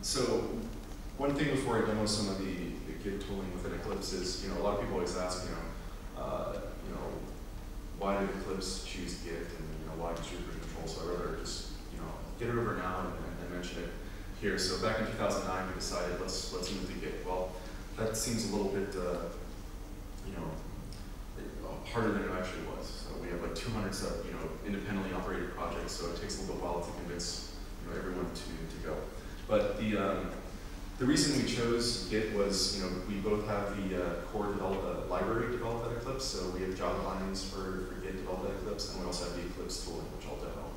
So one thing before I demo some of the Git tooling within Eclipse is, a lot of people always ask, why did Eclipse choose Git, and why choose version control? So I'd rather just get it over now and mention it here. So back in 2009, we decided let's move to Git. Well, that seems a little bit harder than it actually was. So we have like 200 independently operated projects, so it takes a little while to convince everyone to go. But the reason we chose Git was we both have the core library developed at Eclipse, so we have Java bindings for Git developed at Eclipse, and we also have the Eclipse tooling, which I'll demo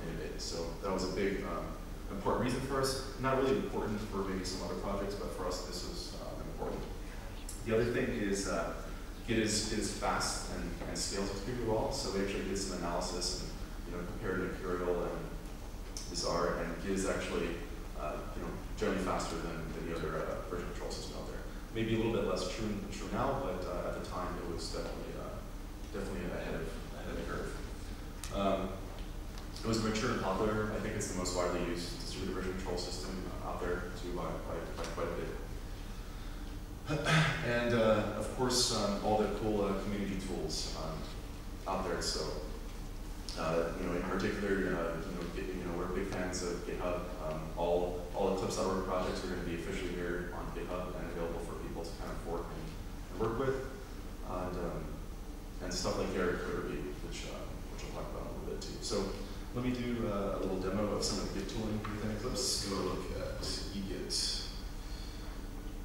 in a bit. So that was a big important reason for us. Not really important for maybe some other projects, but for us this was important. The other thing is Git is fast and scales extremely well. So we actually did some analysis and compared Mercurial and Bizarre, and Git is actually generally faster than the other version control system out there. Maybe a little bit less true now, but at the time it was definitely ahead of the curve. It was mature and popular. I think it's the most widely used distributed version control system out there too by quite a bit. And of course, all the cool community tools out there. So, in particular, we're big fans of GitHub. All Eclipse.org projects are going to be officially here on GitHub and available for people to kind of work and work with, and stuff like Eric Code Review, which I'll talk about a little bit too. So, let me do a little demo of some of the Git tooling within Eclipse. Let's go look at eGit.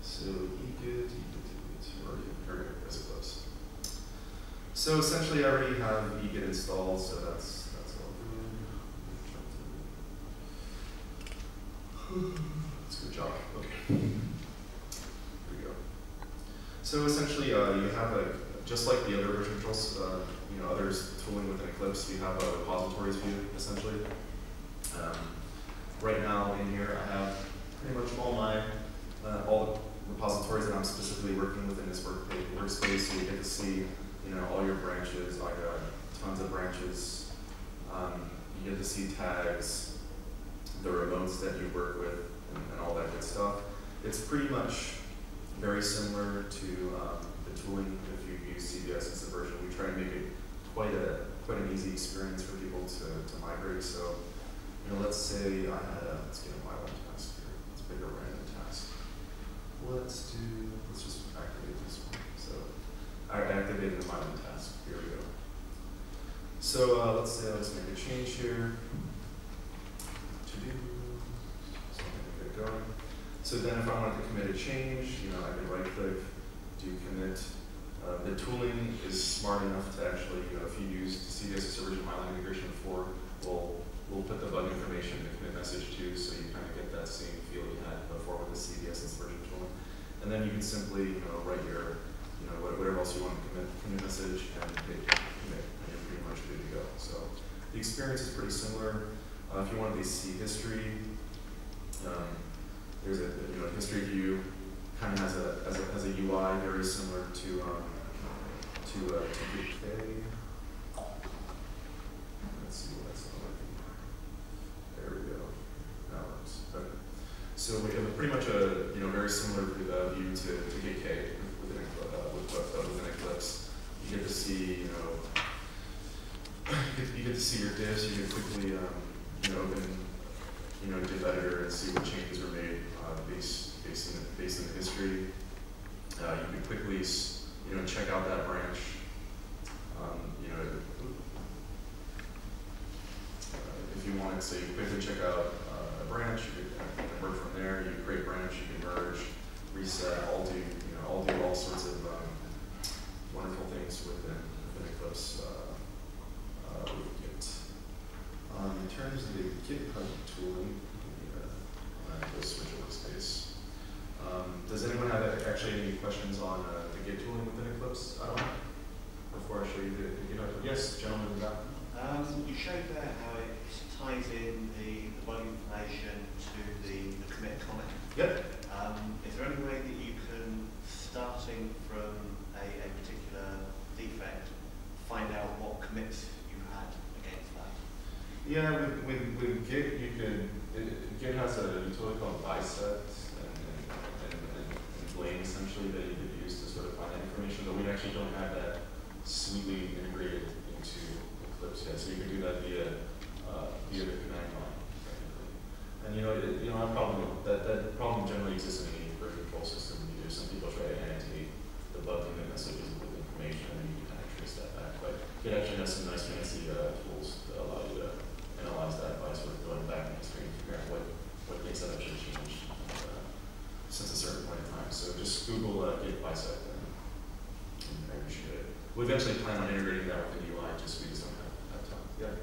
So eGit, as Eclipse. So essentially, I already have eGit installed, so that's all good. That's a good job. Okay. Here we go. So essentially, you have just like the other version controls, others tooling within Eclipse, you have a repositories view essentially. Right now in here, I have pretty much all the repositories that I'm specifically working with in this workspace. So you get to see, all your branches. I got tons of branches. You get to see tags, the remotes that you work with, and all that good stuff. It's pretty much very similar to the tooling if you use CBS as a version. We try to make it quite an easy experience for people to migrate. So, let's say I had let's get a Mylyn task here. Let's pick a random task. Let's just activate this one. So I activated the Mylyn task. Here we go. So let's make a change here. To do. So I'm going to get going. So then if I wanted to commit a change, I can right click, do commit. The tooling is smart enough to actually, if you used CBS's original Mylyn integration before, we'll put the bug information in the commit message too, so you kind of get that same feel you had before with the CBS's version tooling. And then you can simply, write your, whatever else you want to commit message and hit commit, and you're pretty much good to go. So the experience is pretty similar. If you want to see history, there's a history view. Kind of has a UI very similar to GitK. Let's see what that's like. There we go. That works. Okay. So we have pretty much a very similar view to GitK within Eclipse. You get to see you get to see your diffs. You can quickly open div editor and see what changes were made based in the history. You can quickly check out that branch. If you wanted, so you can quickly check out a branch, you can work from there. You can create a branch, you can merge, reset, all do all sorts of wonderful things within Eclipse with Git. In terms of the GitHub tooling, we'll switch workspace. Does anyone have actually any questions on the Git tooling within Eclipse? I don't know. Before I show you the GitHub. Yes, gentlemen in the back. You showed there how it ties in the bug information to the commit comment. Yep. Is there any way that you can, starting from a particular defect, find out what commits you had against that? Yeah, with Git, you could. Git has a utility called bisect and blame essentially that you could use to sort of find that information, but we actually don't have that sweetly integrated into Eclipse yet. So you can do that via the command line, technically. And that problem generally exists in any version control system. Some people try to annotate the bugging the messages with information, and you can kind of trace that back. But it actually has some nice fancy tools that allow you to analyze that by sort of going back in history and figure out what things that actually changed since a certain point in time. So just Google git bisect and you should get it. We eventually plan on integrating that with the UI, just we just don't have time. Yeah.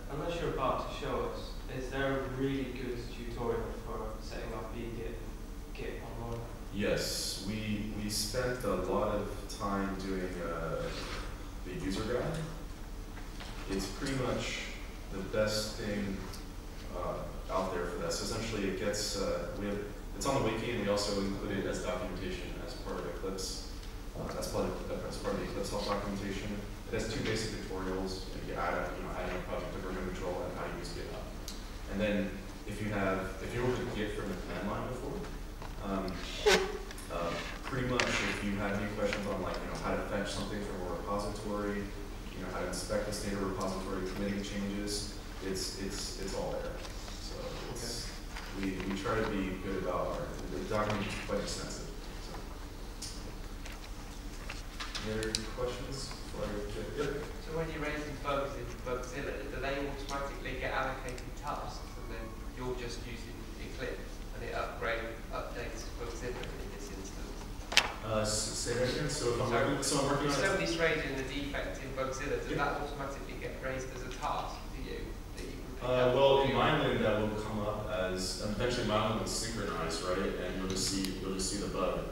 Unless you're about to show us, is there a really good tutorial for setting up Git online? Yes, we spent a lot of time doing the user guide. It's pretty much the best thing out there for that. So essentially, it gets it's on the wiki, and we also include it as documentation as part of Eclipse. That's part of the Eclipse help documentation. It has two basic tutorials. If you add a project to version control and how to use GitHub. And then if you worked with Git from the command line before, pretty much if you have any questions on how to fetch something from a repository, how to inspect the state of a repository, committing changes, it's all there. So we try to be good about the document is quite extensive. Any other questions? Yep. So when you're raising bugs in Bugzilla, do they automatically get allocated tasks, and then you're just using Eclipse and it updates Bugzilla in this instance? Say that again. So I'm working on if somebody's raising a defect in Bugzilla, does that automatically get raised as a task to you that you can pick up? Well, in Mylyn that will come up as eventually Mylyn will synchronize, right? And you'll just see the bug.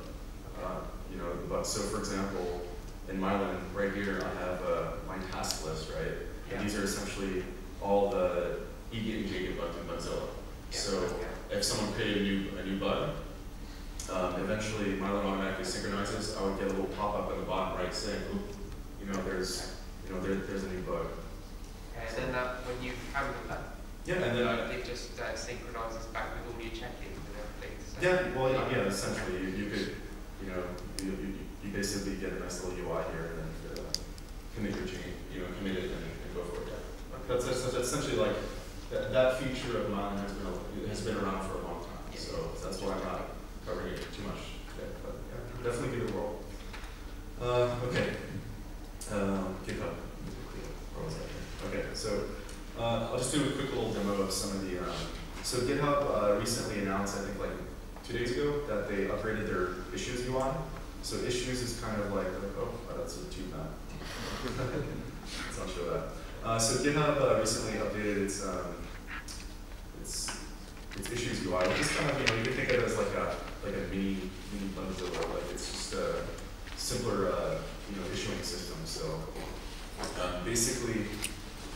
The bug. So for example, in Mylyn, right here, I have my task list, right? Yeah. And these are essentially all the eGit and JGit bugs in Bugzilla. Yeah. So if someone created a new bug, eventually Mylyn automatically synchronizes. I would get a little pop-up at the bottom right saying, there's a new bug. Okay, and then when you handle that, yeah, and then it just synchronizes back with all your check-ins and everything. So yeah, essentially you could, you basically get a nice little UI here and then commit your change, commit it and go for it. Yeah. That's essentially like that feature of Mylyn has been around for a long time. Yeah. So that's why I'm not covering it too much today. But yeah, definitely give it a whirl. Okay. GitHub. Where was that here? Okay, so I'll just do a quick little demo of some of the. So GitHub recently announced, I think like 2 days ago, that they upgraded their issues UI. So issues is kind of like, that's a tube map. Let's not show that. So GitHub recently updated its issues UI, which is kind of, you can think of it as like a mini Bugzilla. Like it's just a simpler, issuing system. So basically,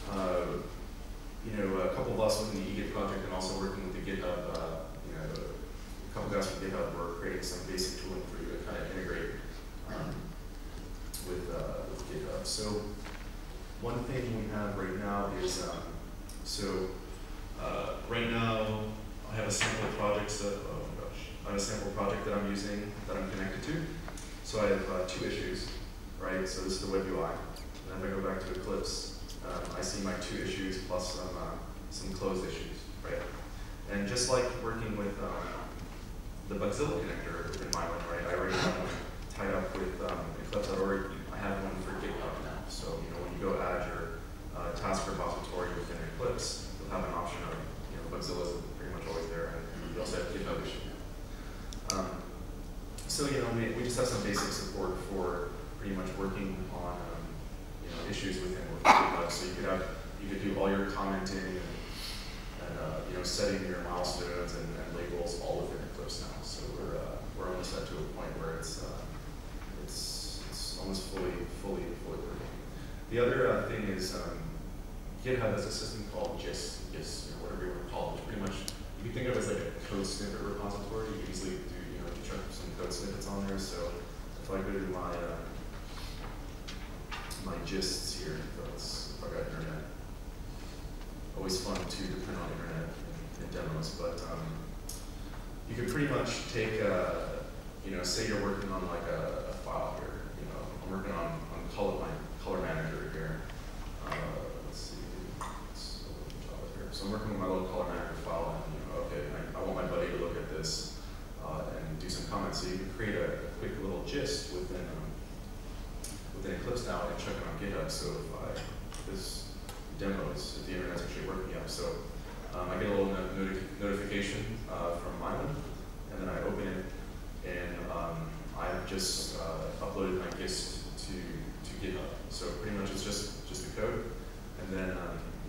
a couple of us within the eGit project and also working with the GitHub, a couple guys from GitHub were creating some basic tooling for you to kind of integrate with GitHub. So one thing we have right now is, right now I have a sample project that I'm using, that I'm connected to. So I have 2 issues, right? So this is the web UI. And if I go back to Eclipse, I see my 2 issues plus some closed issues, right? And just like working with the Bugzilla connector in Mylyn, right? I already have one tied up with Eclipse.org. I have one for GitHub now. So when you go add your task repository within Eclipse, you'll have an option of Bugzilla is pretty much always there, and you also have GitHub issue now. So we just have some basic support for pretty much working on issues within GitHub. So you could do all your commenting and setting your milestones and labels all within Eclipse now. So we're almost at to a point where it's almost fully working. The other thing is GitHub has a system called JIS, whatever you want to call it. Which pretty much you can think of it as like a code snippet repository. You can easily do chuck some code snippets on there. So if I go to my gists here, if I got internet. Always fun to depend on internet in demos, but you could pretty much take, you know, say you're working on like a file here. You know, I'm working on my color manager here. Let's see, so I'm working with my little color manager file, and you know, okay, I want my buddy to look at this and do some comments. So you can create a quick little gist within Eclipse now and check it on GitHub. So if this demos, if the internet's actually working up, so I get a little notification from Mylyn, and then I open it, and I've just uploaded my gist to GitHub. So pretty much it's just the code, and then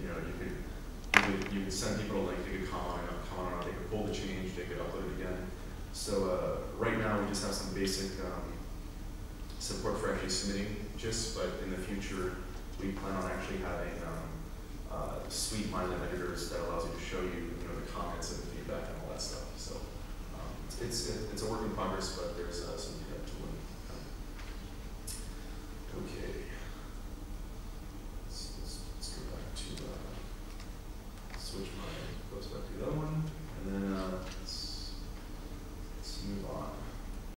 you know, you could send people a link. They could comment on it. They could pull the change. They could upload it again. So right now we just have some basic support for actually submitting gists, but in the future we plan on actually having sweet Mylyn editors that allows you to show you, you know, the comments and the feedback and all that stuff. So it's a work in progress, but